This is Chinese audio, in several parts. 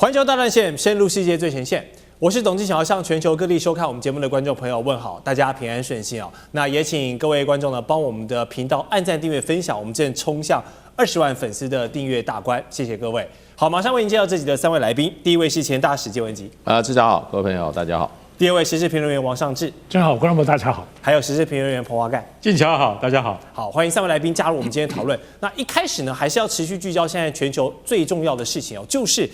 环球大战线，深入世界最前线。我是董志祥，向全球各地收看我们节目的观众朋友问好，大家平安顺心哦。那也请各位观众呢，帮我们的频道按赞、订阅、分享，我们正冲向20万粉丝的订阅大关，谢谢各位。好，马上为您介绍这集的3位来宾。第一位是前大使谢文吉，志祥好，各位朋友大家好。第二位时事评论员王尚志，真好，观众朋友大家好。还有时事评论员彭华盖，静乔好，大家好。好，欢迎3位来宾加入我们今天的讨论。那一开始呢，还是要持续聚焦现在全球最重要的事情哦，就是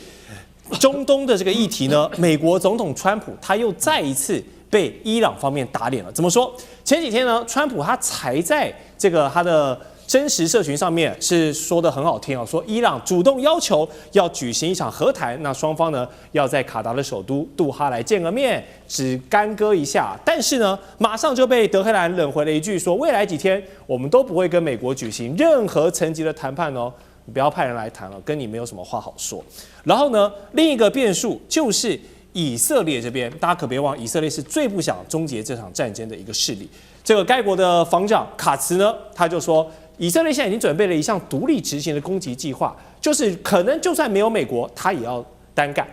中东的这个议题呢，美国总统川普他又再一次被伊朗方面打脸了。怎么说？前几天呢，川普他才在这个他的真实社群上面是说的很好听啊，说伊朗主动要求要举行一场和谈，那双方呢要在卡达的首都杜哈来见个面，只干戈一下。但是呢，马上就被德黑兰冷回了一句说，未来几天我们都不会跟美国举行任何层级的谈判哦。你不要派人来谈了，跟你没有什么话好说。然后呢，另一个变数就是以色列这边，大家可别忘，以色列是最不想终结这场战争的一个势力。这个该国的防长卡茨呢，他就说，以色列现在已经准备了一项独立执行的攻击计划，就是可能就算没有美国，他也要单干。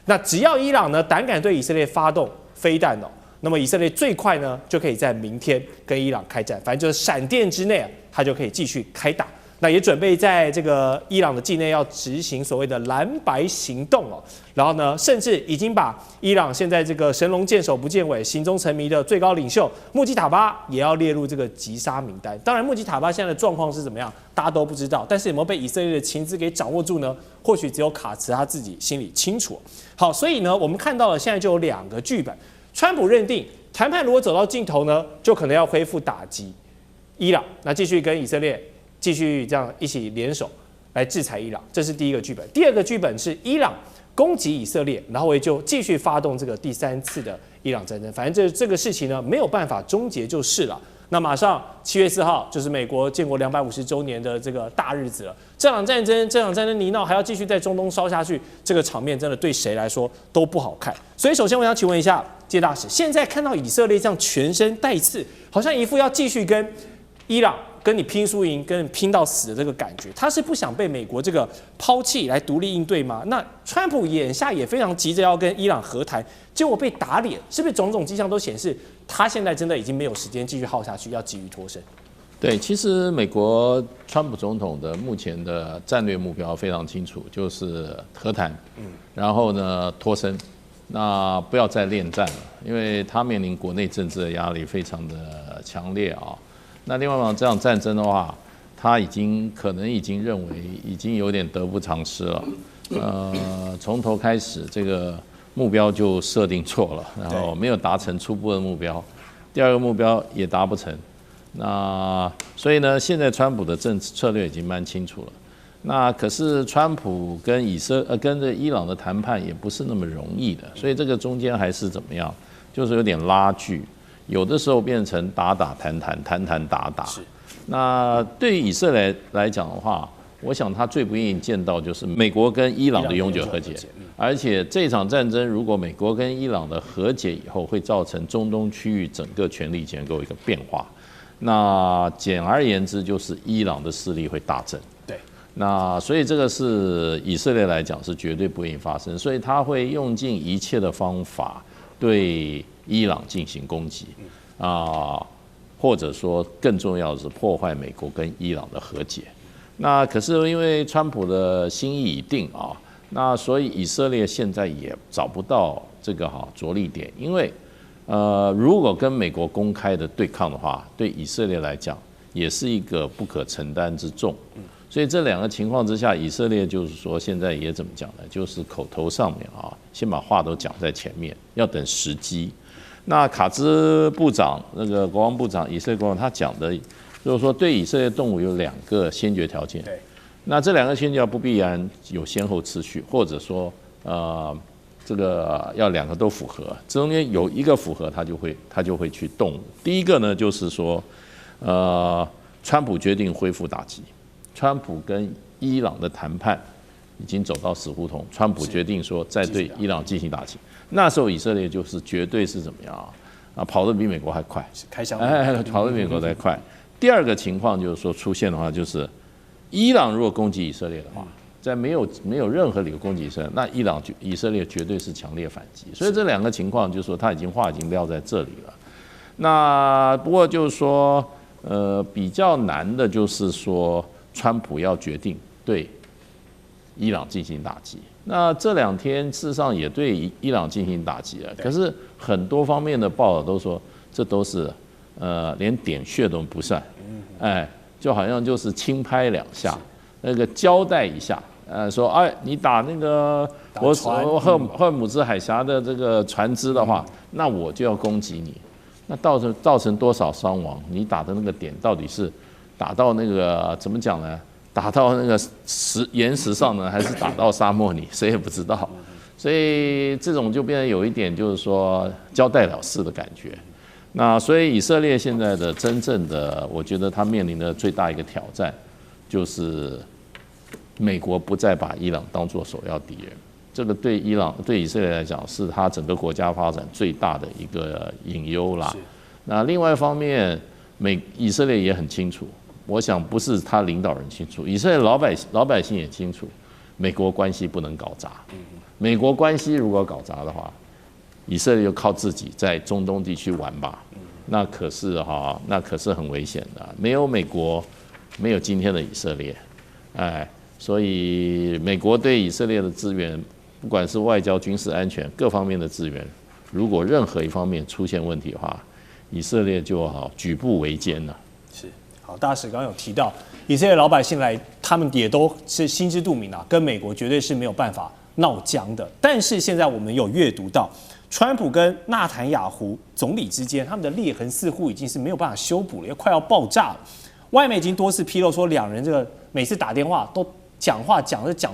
那只要伊朗呢胆敢对以色列发动飞弹哦，那么以色列最快呢就可以在明天跟伊朗开战，反正就是闪电之内他就可以继续开打。那也准备在这个伊朗的境内要执行所谓的蓝白行动哦，然后呢，甚至已经把伊朗现在这个神龙见首不见尾、行踪成谜的最高领袖穆基塔巴也要列入这个击杀名单。当然，穆基塔巴现在的状况是怎么样，大家都不知道。但是有没有被以色列的情资给掌握住呢？或许只有卡茨他自己心里清楚。好，所以呢，我们看到了现在就有2个剧本。川普认定谈判如果走到尽头呢，就可能要恢复打击伊朗，那继续跟以色列继续这样一起联手来制裁伊朗，这是第一个剧本。第二个剧本是伊朗攻击以色列，然后也就继续发动这个第3次的伊朗战争。反正这个事情呢，没有办法终结就是了。那马上7月4号就是美国建国250周年的这个大日子了。这场战争泥淖还要继续在中东烧下去，这个场面真的对谁来说都不好看。所以首先我想请问一下介大使，现在看到以色列这样全身带刺，好像一副要继续跟伊朗跟你拼输赢，跟你拼到死的这个感觉，他是不想被美国这个抛弃来独立应对吗？那川普眼下也非常急着要跟伊朗和谈，结果被打脸，是不是种种迹象都显示他现在真的已经没有时间继续耗下去，要急于脱身？对，其实美国川普总统的目前的战略目标非常清楚，就是和谈，然后呢脱身，那不要再恋战了，因为他面临国内政治的压力非常的强烈啊。那另外这场战争的话，他可能已经认为已经有点得不偿失了。从头开始这个目标就设定错了，然后没有达成初步的目标，第2个目标也达不成。那所以呢，现在川普的策略已经蛮清楚了。那可是川普跟跟着伊朗的谈判也不是那么容易的，所以这个中间还是怎么样，就是有点拉锯。有的时候变成打打谈谈，谈谈打打。那对于以色列来讲的话，我想他最不愿意见到就是美国跟伊朗的永久和解。而且这场战争如果美国跟伊朗的和解以后，会造成中东区域整个权力结构一个变化。那简而言之，就是伊朗的势力会大增。对。那所以这个是以色列来讲是绝对不愿意发生，所以他会用尽一切的方法对伊朗进行攻击或者说更重要的是破坏美国跟伊朗的和解。那可是因为川普的心意已定那所以以色列现在也找不到这个着力点，因为如果跟美国公开的对抗的话，对以色列来讲也是一个不可承担之重。所以这2个情况之下，以色列就是说现在也怎么讲呢？就是口头上面先把话都讲在前面，要等时机。那卡兹部长那个国防部长，以色列国防他讲的，就是说对以色列动武有2个先决条件。那这2个先决条不必然有先后次序，或者说这个要2个都符合，中间有一个符合，他就会去动武。第一个呢，就是说川普决定恢复打击。川普跟伊朗的谈判已经走到死胡同，川普决定说再对伊朗进行打击。那时候以色列就是绝对是怎么样跑得比美国还快，开枪，跑得比美国还快。第2个情况就是说出现的话，就是伊朗如果攻击以色列的话，在没有任何理由攻击以色列，那以色列绝对是强烈反击。所以这两个情况就是说，他话已经撂在这里了。那不过就是说，比较难的就是说，川普要决定对伊朗进行打击。那这2天事实上也对伊朗进行打击了，可是很多方面的报道都说，这都是连点穴都不算，就好像就是轻拍2下，那个交代一下，说你打那个赫尔姆兹海峡的这个船只的话，那我就要攻击你，那造成多少伤亡？你打的那个点到底是打到那个怎么讲呢？打到那个岩石上呢，还是打到沙漠里？谁也不知道。所以这种就变得有一点就是说交代了事的感觉。那所以以色列现在的真正的，我觉得他面临的最大一个挑战，就是美国不再把伊朗当作首要敌人。这个对以色列来讲，是他整个国家发展最大的一个隐忧啦。那另外一方面，以色列也很清楚，我想不是他领导人清楚，以色列老百姓也清楚，美国关系不能搞砸。美国关系如果搞砸的话，以色列就靠自己在中东地区玩吧，那可是很危险的。没有美国，没有今天的以色列，所以美国对以色列的资源，不管是外交、军事、安全各方面的资源，如果任何一方面出现问题的话，以色列就举步维艰了。是，好，大使刚刚有提到，以色列老百姓他们也都是心知肚明啊，跟美国绝对是没有办法闹僵的。但是现在我们有阅读到，川普跟纳坦雅胡总理之间，他们的裂痕似乎已经是没有办法修补了，快要爆炸了。外媒已经多次披露说，两人这个每次打电话都讲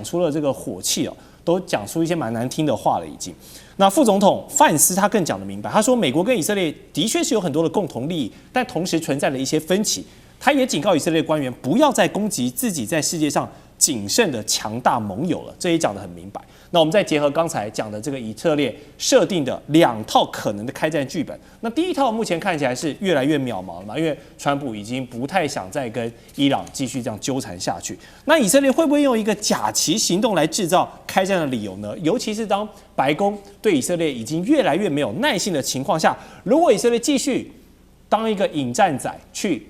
出了这个火气哦，都讲出一些蛮难听的话了已经。那副总统范斯他更讲得明白，他说美国跟以色列的确是有很多的共同利益，但同时存在了一些分歧。他也警告以色列官员不要再攻击自己在世界上谨慎的强大盟友了，这也讲得很明白。那我们再结合刚才讲的这个以色列设定的2套可能的开战剧本，那第一套目前看起来是越来越渺茫了嘛，因为川普已经不太想再跟伊朗继续这样纠缠下去。那以色列会不会用一个假旗行动来制造开战的理由呢？尤其是当白宫对以色列已经越来越没有耐性的情况下，如果以色列继续当一个引战仔去，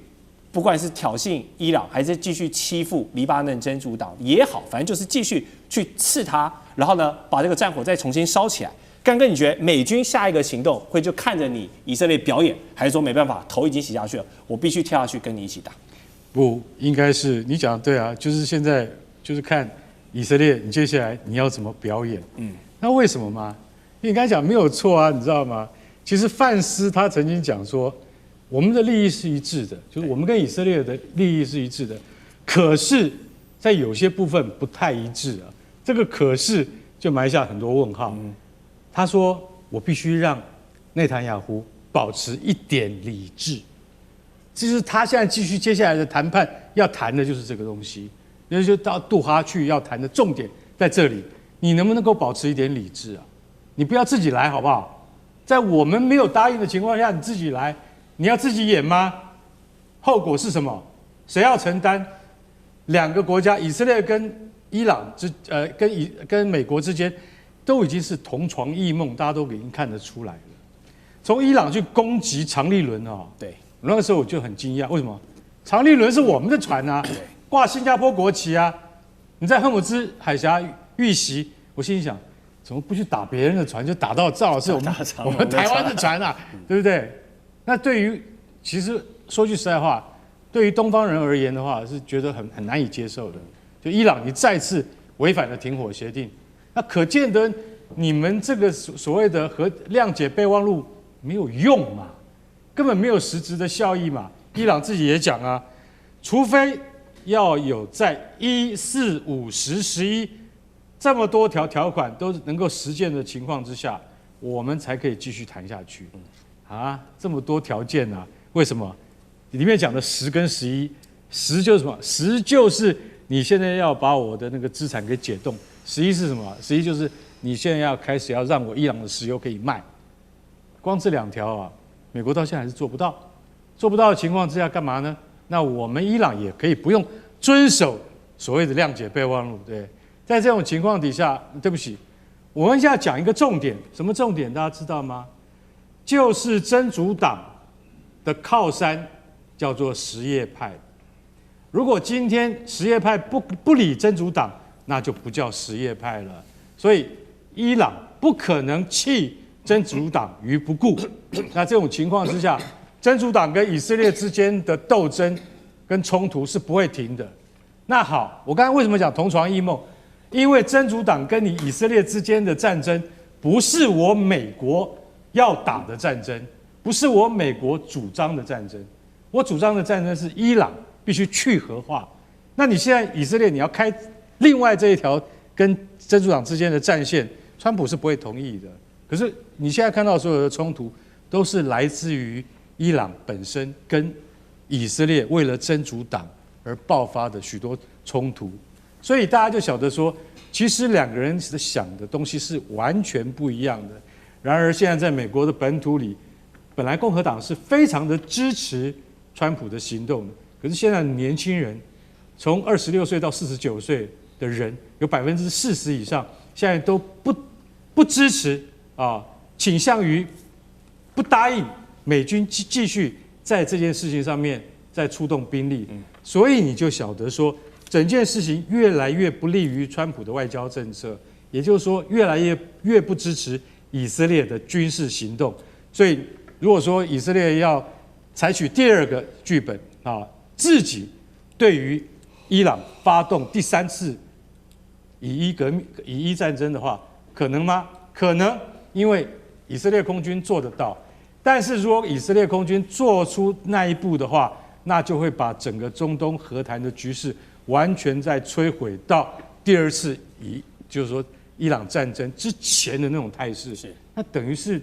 不管是挑衅伊朗，还是继续欺负黎巴嫩真主党也好，反正就是继续去刺他，然后呢，把这个战火再重新烧起来。干哥，你觉得美军下一个行动会就看着你以色列表演，还是说没办法，头已经洗下去了，我必须跳下去跟你一起打？不，应该是你讲的对啊，就是现在就是看以色列，你接下来你要怎么表演？那为什么吗？因为你刚才讲没有错啊，你知道吗？其实范斯他曾经讲说，我们的利益是一致的，就是我们跟以色列的利益是一致的，可是，在有些部分不太一致啊。这个可是就埋下很多问号。他说，我必须让内塔尼亚胡保持一点理智。这就是他现在接下来的谈判要谈的就是这个东西，也就是到杜哈去要谈的重点在这里。你能不能够保持一点理智啊？你不要自己来好不好？在我们没有答应的情况下，你自己来，你要自己演吗？后果是什么？谁要承担？2个国家，以色列跟伊朗跟美国之间，都已经是同床异梦，大家都已经看得出来了。从伊朗去攻击长立轮对，那个时候我就很惊讶，为什么？长立轮是我们的船啊，挂新加坡国旗啊，你在赫姆兹海峡遇袭，我心里想，怎么不去打别人的船，就打到正好是我们台湾的船啊，对不对？那对于其实说句实在话，对于东方人而言的话，是觉得很难以接受的。就伊朗你再次违反了停火协定，那可见得你们这个所谓的谅解备忘录没有用嘛，根本没有实质的效益嘛。伊朗自己也讲啊，除非要有在1、4、5、10、11这么多条条款都能够实践的情况之下，我们才可以继续谈下去。这么多条件啊？为什么？里面讲的10跟11，10就是什么？10就是你现在要把我的那个资产给解冻，11是什么？11就是你现在要开始要让我伊朗的石油可以卖。光这2条啊，美国到现在还是做不到。做不到的情况之下，干嘛呢？那我们伊朗也可以不用遵守所谓的谅解备忘录，对，在这种情况底下，对不起，我们现在讲一个重点，什么重点？大家知道吗？就是真主党的靠山叫做什叶派。如果今天什叶派不理真主党，那就不叫什叶派了。所以伊朗不可能弃真主党于不顾。那这种情况之下，真主党跟以色列之间的斗争跟冲突是不会停的。那好，我刚才为什么讲同床异梦？因为真主党跟你以色列之间的战争，不是我美国要打的战争，不是我美国主张的战争。我主张的战争是伊朗必须去核化。那你现在以色列你要开另外这一条跟真主党之间的战线，川普是不会同意的。可是你现在看到所有的冲突，都是来自于伊朗本身跟以色列为了真主党而爆发的许多冲突。所以大家就晓得说，其实两个人想的东西是完全不一样的。然而现在在美国的本土里，本来共和党是非常的支持川普的行动的，可是现在年轻人，从26岁到49岁的人，有40%以上现在都不支持啊，倾向于不答应美军继续在这件事情上面再出动兵力。所以你就晓得说，整件事情越来越不利于川普的外交政策，也就是说，越来越不支持以色列的军事行动。所以，如果说以色列要采取第二个剧本啊，自己对于伊朗发动第3次以伊战争的话，可能吗？可能，因为以色列空军做得到。但是如果以色列空军做出那一步的话，那就会把整个中东和谈的局势完全在摧毁到第2次就是说伊朗战争之前的那种态势。那等于是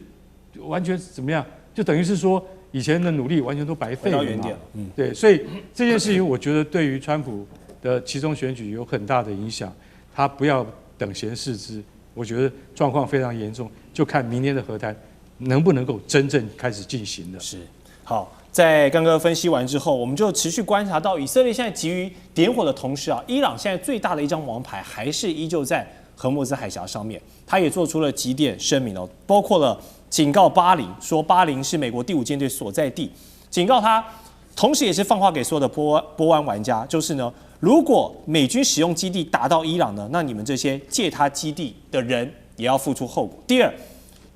完全怎么样？就等于是说以前的努力完全都白费了嘛。对，所以这件事情我觉得对于川普的期中选举有很大的影响。他不要等闲视之，我觉得状况非常严重，就看明年的和谈能不能够真正开始进行了。是，好，在刚刚分析完之后，我们就持续观察到以色列现在急于点火的同时啊，伊朗现在最大的一张王牌还是依旧在荷姆兹海峡上面，他也做出了几点声明哦，包括了警告巴林，说巴林是美国第5舰队所在地，警告他，同时也是放话给所有的波湾玩家，就是呢，如果美军使用基地打到伊朗呢，那你们这些借他基地的人也要付出后果。第二，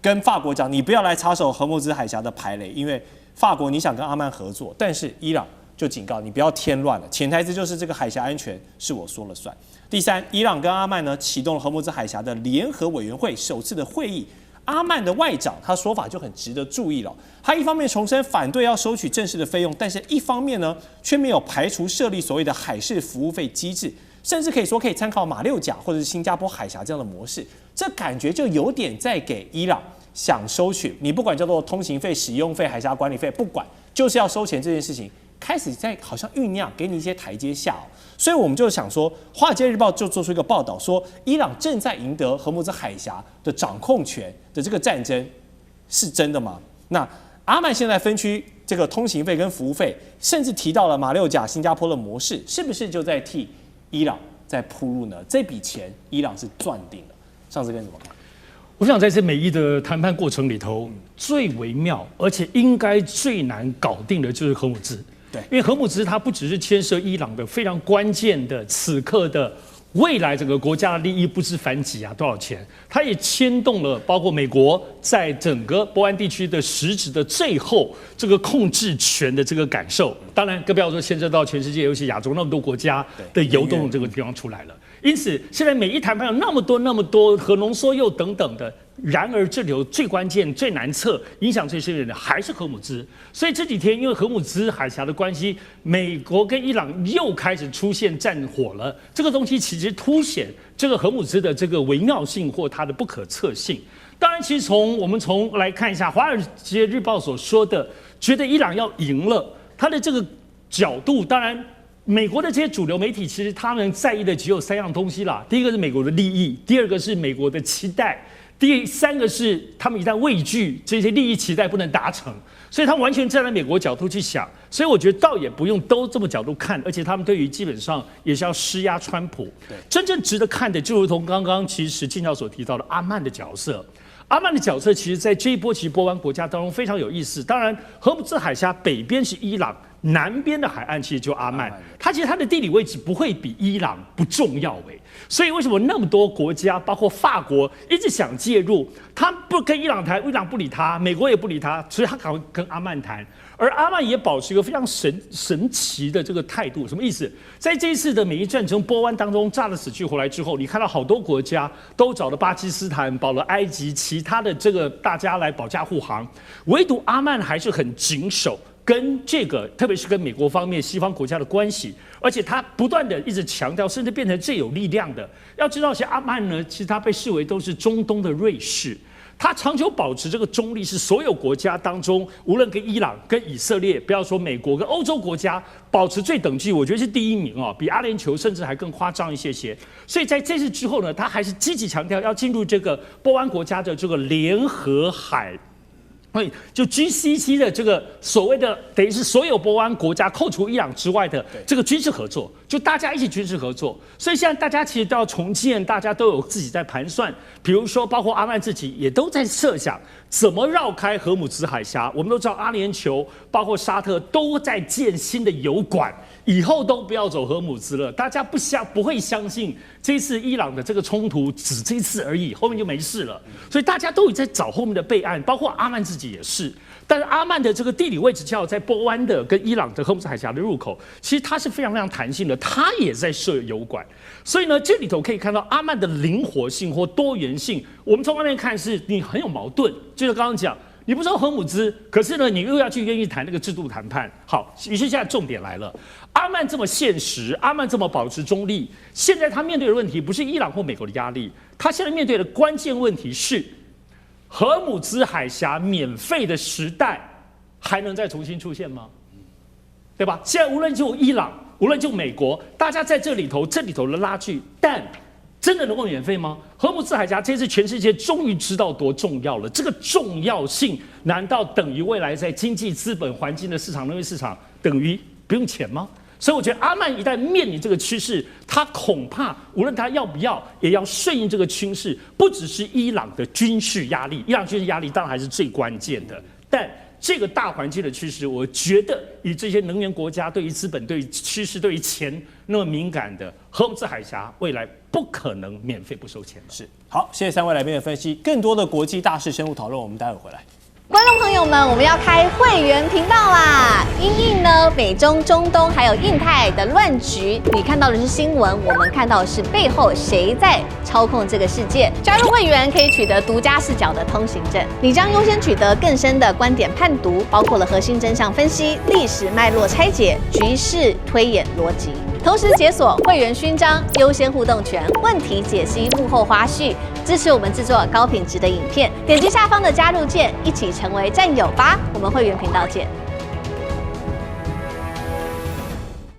跟法国讲，你不要来插手荷姆兹海峡的排雷，因为法国你想跟阿曼合作，但是伊朗就警告你不要添乱了，潜台词就是这个海峡安全是我说了算。第三，伊朗跟阿曼呢启动了荷姆兹海峡的联合委员会首次的会议。阿曼的外长他说法就很值得注意了，他一方面重申反对要收取正式的费用，但是一方面呢却没有排除设立所谓的海事服务费机制，甚至可以说可以参考马六甲或者是新加坡海峡这样的模式，这感觉就有点在给伊朗想收取你不管叫做通行费、使用费、海峡管理费，不管就是要收钱这件事情，开始在好像酝酿，给你一些台阶下哦。所以我们就想说，《华尔街日报》就做出一个报道，说伊朗正在赢得荷姆兹海峡的掌控权的这个战争，是真的吗？那阿曼现在分区这个通行费跟服务费，甚至提到了马六甲、新加坡的模式，是不是就在替伊朗在铺路呢？这笔钱伊朗是赚定了。上次跟怎么看？我想在这美伊的谈判过程里头，最微妙而且应该最难搞定的就是荷姆兹。对，因为荷姆兹它不只是牵涉伊朗的非常关键的此刻的未来整个国家的利益不知反几啊多少钱，它也牵动了包括美国在整个波湾地区的实质的最后这个控制权的这个感受。当然更不要说牵涉到全世界，尤其亚洲那么多国家的游动这个地方出来了。因此，现在美伊谈判有那么多核浓缩铀等等的，然而这里有最关键、最难测、影响最深远的还是荷姆兹。所以这几天因为荷姆兹海峡的关系，美国跟伊朗又开始出现战火了。这个东西其实凸显这个荷姆兹的这个微妙性或它的不可测性。当然，其实我们来看一下《华尔街日报》所说的，觉得伊朗要赢了，它的这个角度，当然。美国的这些主流媒体，其实他们在意的只有3样东西啦。第一个是美国的利益，第二个是美国的期待，第三个是他们一旦畏惧这些利益期待不能达成，所以他们完全站在美国角度去想。所以我觉得倒也不用都这么角度看，而且他们对于基本上也是要施压川普。真正值得看的，就如同刚刚其实金教所提到的阿曼的角色。阿曼的角色其实在这一波其实波湾国家当中非常有意思。当然，荷姆兹海峡北边是伊朗，南边的海岸其实就阿曼，它其实它的地理位置不会比伊朗不重要所以为什么那么多国家，包括法国，一直想介入？他不跟伊朗谈，伊朗不理他，美国也不理他，所以他赶快跟阿曼谈。而阿曼也保持一个非常神奇的这个态度，什么意思？在这一次的美伊战争波湾当中炸得死去活来之后，你看到好多国家都找了巴基斯坦、保了埃及，其他的这个大家来保驾护航，唯独阿曼还是很谨守。跟这个，特别是跟美国方面、西方国家的关系，而且他不断的一直强调，甚至变成最有力量的。要知道，像阿曼呢，其实他被视为都是中东的瑞士，他长久保持这个中立，是所有国家当中，无论跟伊朗、跟以色列，不要说美国跟欧洲国家，保持最等级，我觉得是第一名比阿联酋甚至还更夸张一些。所以在这次之后呢，他还是积极强调要进入这个波湾国家的这个联合海。就 GCC 的这个所谓的等于是所有波湾国家扣除伊朗之外的这个军事合作，就大家一起军事合作。所以现在大家其实都要重建，大家都有自己在盘算。比如说，包括阿曼自己也都在设想怎么绕开荷姆兹海峡。我们都知道阿联酋、包括沙特都在建新的油管，以后都不要走荷姆兹了。大家不会相信这次伊朗的这个冲突只这一次而已，后面就没事了。所以大家都在找后面的备案，包括阿曼自己也是。但是阿曼的这个地理位置恰好在波湾的跟伊朗的荷姆兹海峡的入口，其实它是非常非常弹性的，它也在设油管。所以呢，这里头可以看到阿曼的灵活性或多元性。我们从外面看是你很有矛盾，就是刚刚讲。你不说荷姆兹，可是呢，你又要去愿意谈那个制度谈判。好，于是现在重点来了，阿曼这么现实，阿曼这么保持中立，现在他面对的问题不是伊朗或美国的压力，他现在面对的关键问题是，荷姆兹海峡免费的时代还能再重新出现吗？对吧？现在无论就伊朗，无论就美国，大家在这里头的拉锯，但真的能够免费吗？荷姆兹海峡这次全世界终于知道多重要了，这个重要性难道等于未来在经济资本环境的市场、能源市场等于不用钱吗？所以我觉得阿曼一旦面临这个趋势，他恐怕无论他要不要，也要顺应这个趋势。不只是伊朗的军事压力，伊朗军事压力当然还是最关键的，但这个大环境的趋势，我觉得以这些能源国家对于资本、对于趋势、对于钱那么敏感的荷姆兹海峡，未来不可能免费不收钱了。是，好，谢谢三位来宾的分析。更多的国际大事深入讨论，我们待会回来。观众朋友们，我们要开会员频道啦！因应呢美中、中东还有印太的乱局，你看到的是新闻，我们看到的是背后谁在操控这个世界。加入会员可以取得独家视角的通行证，你将优先取得更深的观点判读，包括了核心真相分析、历史脉络拆解、局势推演逻辑。同时解锁会员勋章、优先互动权、问题解析、幕后花絮，支持我们制作高品质的影片。点击下方的加入键，一起成为战友吧！我们会员频道见。